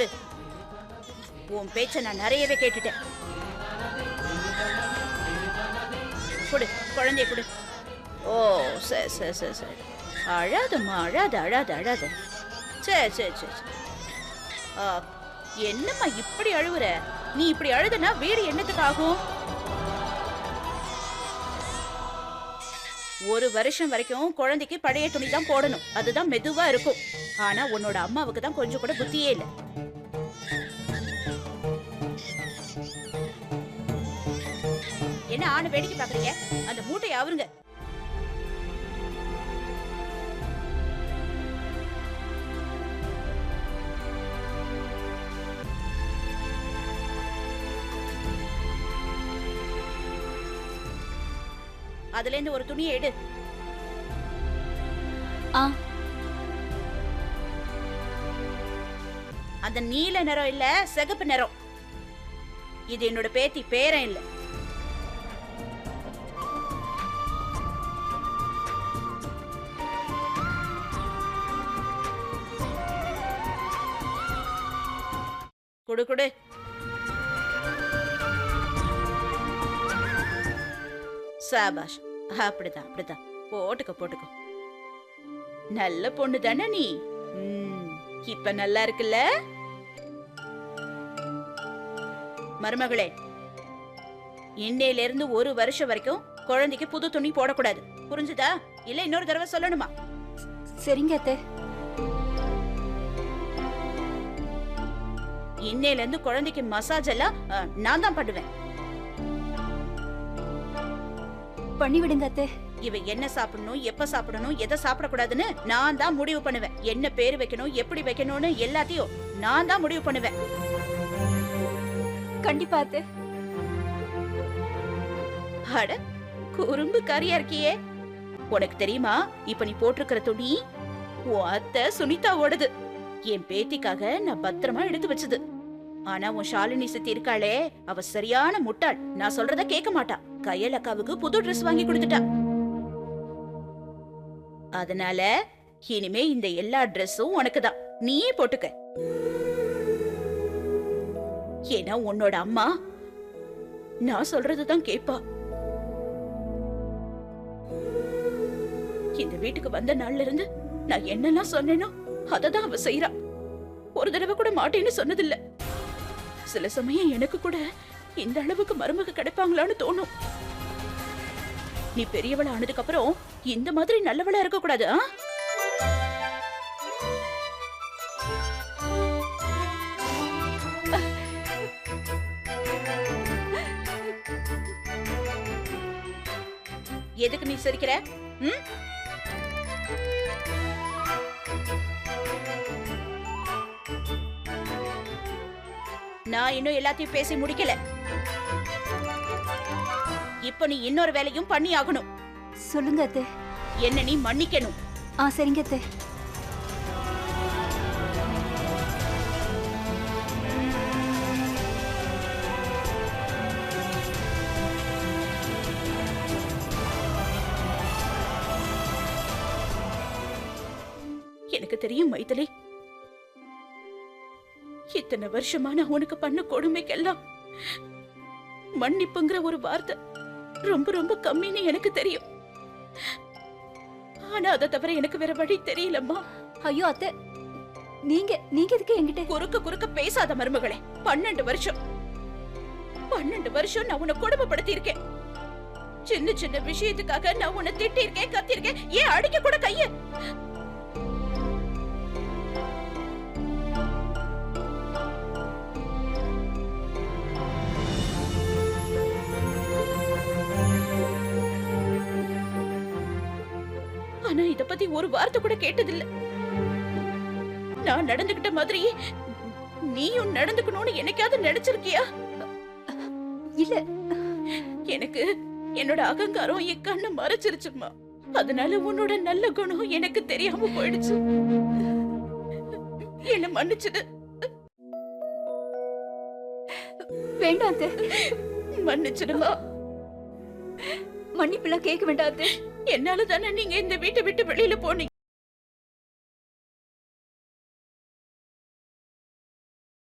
குடு. உன் பேச்ச நான் நிறையவே கேட்டுட்டேன். குடு, குழந்தைய குடு. ஓ சரி சரி சரி சரி. அழாதம்மா, அழாத அழாத அழாத. சரி சரி சரி. என்னம்மா இப்படி அழுவுற? நீ இப்படி அழுதுனா வீடு என்னத்துக்கு ஆகும்? ஒரு வருஷம் வரைக்கும் குழந்தைக்கு பழைய துணி தான் போடணும். அதுதான் மெதுவா இருக்கும். ஆனா உன்னோட அம்மாவுக்கு தான் கொஞ்சம் கூட புத்தியே இல்ல. என்ன ஆணு வேடிக்கை பாக்குறீங்க? அந்த மூட்டையை அவருங்க. அதுல இருந்து ஒரு துணியை எடு. அந்த நீல நிறம் இல்ல, சிகப்பு நிறம். இது என்னோட பேத்தி, பேரன் இல்ல. குடு குடு. சாபாஷ். அப்படிதான் அப்படிதான். போட்டுக்க போட்டுக்க. நல்ல பொண்ணு தானே நீ? இப்ப நல்லா இருக்குல்ல மருமகளே? இன்னையில இருந்து ஒரு வருஷம் வரைக்கும் குழந்தைக்கு புது துணி போடக்கூடாது. புரிஞ்சுதா? இல்ல இன்னொரு தடவை சொல்லணுமா? சரிங்க அத்தை. இன்னையில இருந்து குழந்தைக்கு மசாஜ் எல்லாம் நான் தான் பண்ணுவேன். பண்ணி விடுங்க அத்தை. இவ என்ன சாப்பிடணும், எப்ப சாப்பிடணும், எதை சாப்பிடக்கூடாதுன்னு நான் தான் முடிவு பண்ணுவேன். என்ன பேரு வைக்கணும், எப்படி வைக்கணும்னு எல்லாத்தையும் நான் தான் முடிவு பண்ணுவேன். கண்டிப்பா அத்தை. அட குறும்பு காரியா இருக்கியே. உனக்கு தெரியுமா, இப்ப நீ போட்டிருக்கிற துணி உன் அத்தை சுனிதாவோடது. என் பேத்திக்காக நான் பத்திரமா எடுத்து வச்சது. ஆனா உன் ஷாலினி சித்தி இருக்காளே, அவ சரியான முட்டாள். நான் சொல்றத கேட்க மாட்டா. கையல் அக்காவுக்கு புது ட்ரெஸ் வாங்கி கொடுத்துட்டா. அதனால இனிமே இந்த எல்லா ட்ரெஸ்ஸும் உனக்கு தான். நீயே போட்டுக்க. ஏன்னா உன்னோட அம்மா நான் சொல்றதுதான் கேப்பா. இந்த வீட்டுக்கு வந்த நாள்ல இருந்து நான் என்னெல்லாம் சொன்னேனோ அததான் அவ செய்யறா. ஒரு தடவை கூட மாட்டேன்னு சொன்னதில்ல. சில சமயம் எனக்கு கூட இந்த அளவுக்கு மருமக கிடைப்பாங்களான்னு தோணும். நீ பெரியவளா ஆனதுக்கு அப்புறம் இந்த மாதிரி நல்லவளா இருக்க கூடாது. எதுக்கு நீ சிரிக்கிற? நான் இன்னும் எல்லாத்தையும் பேசி முடிக்கல. இப்ப நீ இன்னொரு வேலையும் பண்ணி ஆகணும். சொல்லுங்க அத்தை. என்ன நீ மன்னிக்கணும். சரிங்க அத்தை. எனக்கு தெரியும் மைதிலி, இத்தனை வருஷமா நான் உனக்கு பண்ண கொடுமைக்கெல்லாம் மன்னிப்புங்கிற ஒரு வார்த்தை ரொம்ப ரொம்ப கம்மின்னு எனக்கு தெரியும். ஆனா அதை தவிர எனக்கு வேற வழி தெரியலம்மா. ஐயோ அத்தை, நீங்க எதுக்கு என்கிட்ட குறுக்க பேசாத மருமகளே. 12 வருஷம் நான் உன்னை கொடுமைப்படுத்தி இருக்கேன். சின்ன சின்ன விஷயத்துக்காக நான் உன்னை திட்டிருக்கேன், கத்திருக்கேன், ஏன் அடிக்க கூட கைய. ஆனா இத பத்தி ஒரு வார்த்தை கூட கேட்டதில்ல. நான் நடந்துகிட்ட மாதிரி நீயும் நடந்துக்கணும்னு என்னைக்காவது நினைச்சிருக்கியா? இல்ல. எனக்கு என்னோட அகங்காரம் என் கண்ணை மறைச்சிருச்சுமா. அதனால உன்னோட நல்ல குணம் எனக்கு தெரியாம போயிடுச்சு. என்ன மன்னிச்சிடு. வேண்டாம், மன்னிச்சிடுமா. மன்னிப்புலாம் கேட்க வேண்டாம். என்னால தானே நீங்க இந்த வீட்டை விட்டு வெளியில போனீங்க.